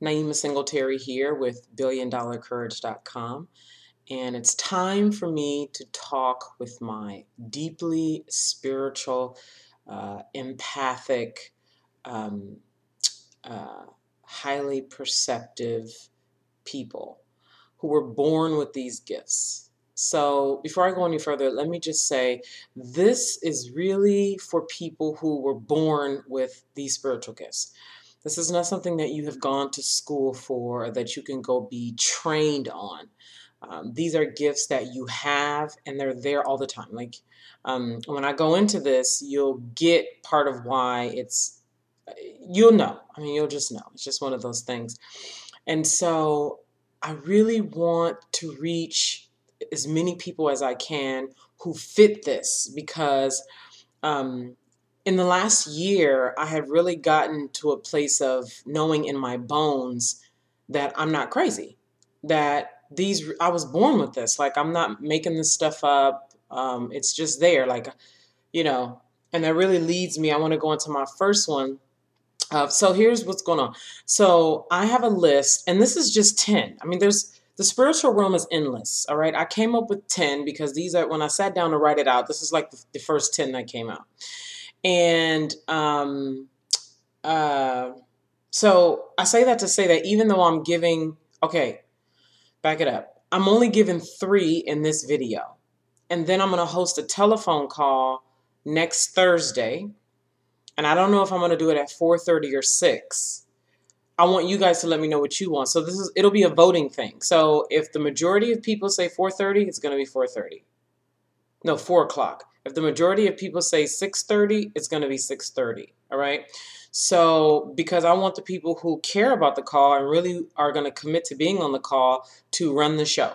Naima Singletary here with BillionDollarCourage.com, and it's time for me to talk with my deeply spiritual, empathic, um, uh, highly perceptive people who were born with these gifts. So before I go any further, let me just say this is really for people who were born with these spiritual gifts. This is not something that you have gone to school for or that you can go be trained on. These are gifts that you have and they're there all the time. Like when I go into this, you'll get part of why you'll know. I mean, you'll just know. It's just one of those things. And so I really want to reach as many people as I can who fit this because in the last year, I have really gotten to a place of knowing in my bones that I'm not crazy, that I was born with this. Like, I'm not making this stuff up. It's just there, like, you know, and that really leads me. I want to go into my first one. So here's what's going on. So I have a list, and this is just 10. I mean, the spiritual realm is endless. All right. I came up with 10 because these are, when I sat down to write it out, this is like the first 10 that came out. And uh, so I say that to say that even though I'm giving, okay, back it up. I'm only giving 3 in this video. And then I'm going to host a telephone call next Thursday. And I don't know if I'm going to do it at 4:30 or 6. I want you guys to let me know what you want. So it'll be a voting thing. So if the majority of people say 4:30, it's going to be 4:30. No, 4 o'clock. If the majority of people say 6:30, it's going to be 6:30. All right. So because I want the people who care about the call and really are going to commit to being on the call to run the show.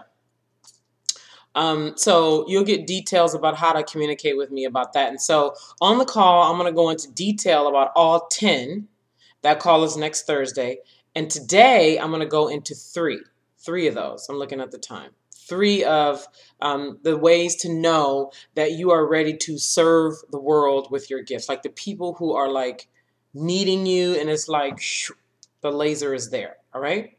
So you'll get details about how to communicate with me about that. And so on the call, I'm going to go into detail about all 10. That call is next Thursday. And today I'm going to go into 3 of those. I'm looking at the time. 3 of the ways to know that you are ready to serve the world with your gifts. Like the people who are like needing you and it's like the laser is there. All right.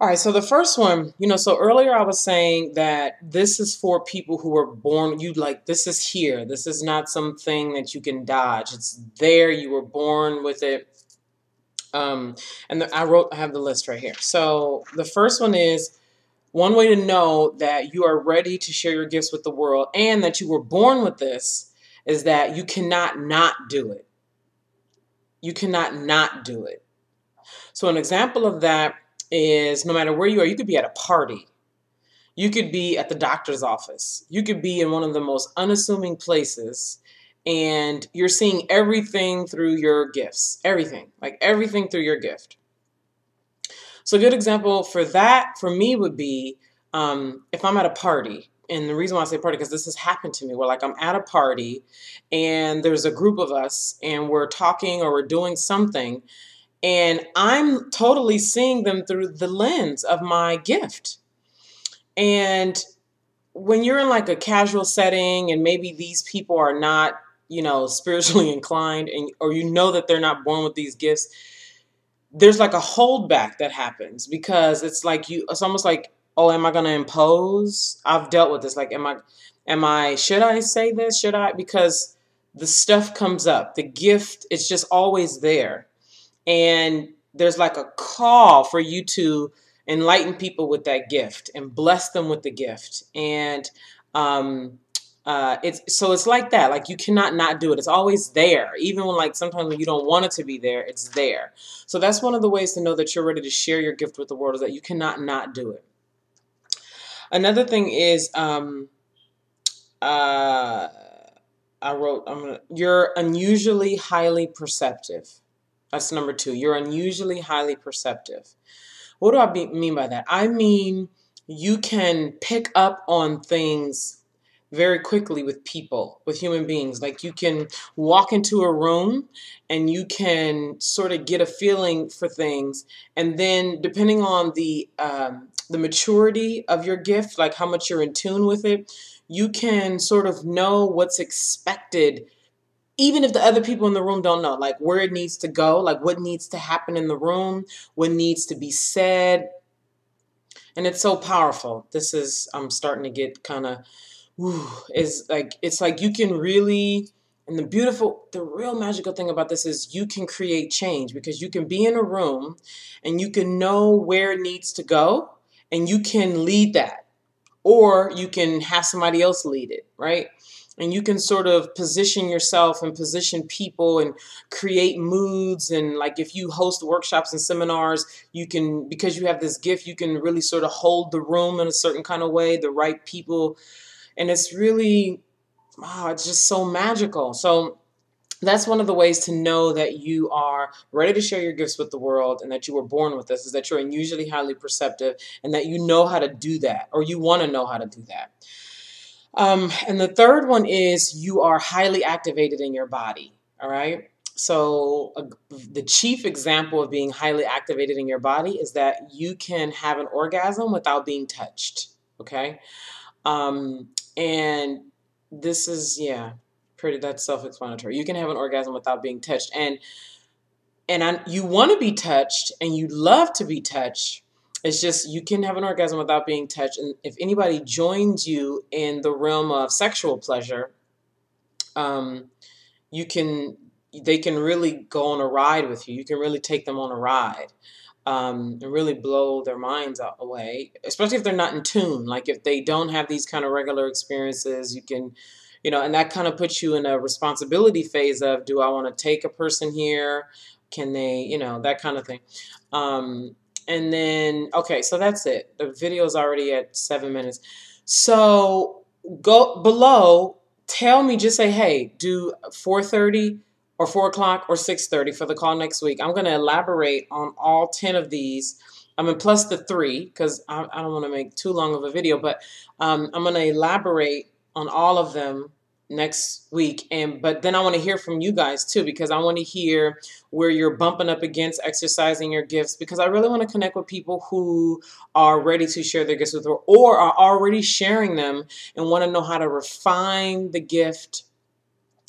All right, so the first one, so earlier I was saying that this is for people who were born, this is here. This is not something that you can dodge. It's there. You were born with it. And I have the list right here. So the first one is one way to know that you are ready to share your gifts with the world and that you were born with this is that you cannot not do it. You cannot not do it. So an example of that is no matter where you are, you could be at a party. You could be at the doctor's office. You could be in one of the most unassuming places and you're seeing everything through your gifts. Everything, like everything through your gift. So a good example for that for me would be if I'm at a party. And the reason why I say party, because this has happened to me where like I'm at a party and there's a group of us and we're talking or we're doing something. And I'm totally seeing them through the lens of my gift. And when you're in like a casual setting and maybe these people are not, spiritually inclined or that they're not born with these gifts, there's like a holdback that happens because it's almost like, oh, am I going to impose? I've dealt with this. Like, should I say this? Should I? Because the stuff comes up. The gift, it's just always there. And there's like a call for you to enlighten people with that gift and bless them with the gift. And it's like that. Like you cannot not do it. It's always there. Even when sometimes when you don't want it to be there, it's there. So that's one of the ways to know that you're ready to share your gift with the world is that you cannot not do it. Another thing is you're unusually highly perceptive. That's number 2. You're unusually highly perceptive. What do I mean by that? I mean, you can pick up on things very quickly with people, with human beings. Like you can walk into a room and you can sort of get a feeling for things. And then depending on the maturity of your gift, like how much you're in tune with it, you can sort of know what's expected even if the other people in the room don't know, like where it needs to go, like what needs to happen in the room, what needs to be said. And it's so powerful. This is, I'm starting to get kind of, is like, it's like you can really, and the real magical thing about this is you can create change, because you can be in a room and you can know where it needs to go and you can lead that, or you can have somebody else lead it, right? And you can sort of position yourself and position people and create moods. And like if you host workshops and seminars, you can, because you have this gift, you can really sort of hold the room in a certain kind of way, the right people. And it's really, wow, it's just so magical. So that's one of the ways to know that you are ready to share your gifts with the world and that you were born with this, is that you're unusually highly perceptive and that you know how to do that, or you want to know how to do that. And the third one is you are highly activated in your body. All right. So the chief example of being highly activated in your body is that you can have an orgasm without being touched. Okay. And this is, yeah, pretty, that's self-explanatory. You can have an orgasm without being touched. You want to be touched and you love to be touched. It's just you can have an orgasm without being touched. And if anybody joins you in the realm of sexual pleasure, um, you can they can really go on a ride with you. You can really take them on a ride, and really blow their minds away, especially if they're not in tune. Like if they don't have these kind of regular experiences, you can, and that kind of puts you in a responsibility phase of, do I want to take a person here? Can they, that kind of thing. And then, okay, so that's it. The video is already at 7 minutes. So go below, tell me, just say, hey, do 4:30 or 4 o'clock or 6:30 for the call next week. I'm going to elaborate on all 10 of these. I mean, plus the 3, because I don't want to make too long of a video, but I'm going to elaborate on all of them next week. But then I want to hear from you guys too, because I want to hear where you're bumping up against exercising your gifts, because I really want to connect with people who are ready to share their gifts with her, or are already sharing them and want to know how to refine the gift,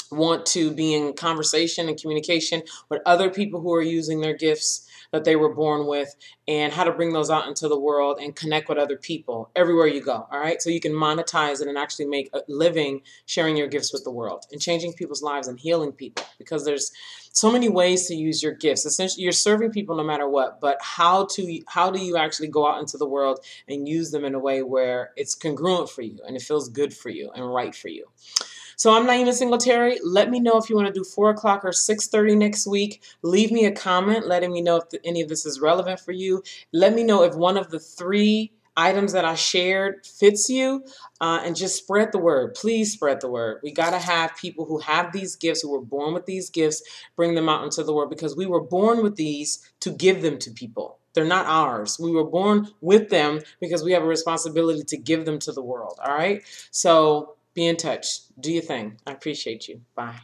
want to be in conversation and communication with other people who are using their gifts that they were born with, and how to bring those out into the world and connect with other people everywhere you go. All right. So you can monetize it and actually make a living sharing your gifts with the world and changing people's lives and healing people, because there's so many ways to use your gifts. Essentially, you're serving people no matter what, but how do you actually go out into the world and use them in a way where it's congruent for you and it feels good for you and right for you? So I'm Naima Singletary. Let me know if you want to do 4 o'clock or 6:30 next week. Leave me a comment letting me know if any of this is relevant for you. Let me know if one of the 3 items that I shared fits you, and just spread the word. Please spread the word. We got to have people who have these gifts, who were born with these gifts, bring them out into the world, because we were born with these to give them to people. They're not ours. We were born with them because we have a responsibility to give them to the world. All right. So be in touch. Do your thing. I appreciate you. Bye.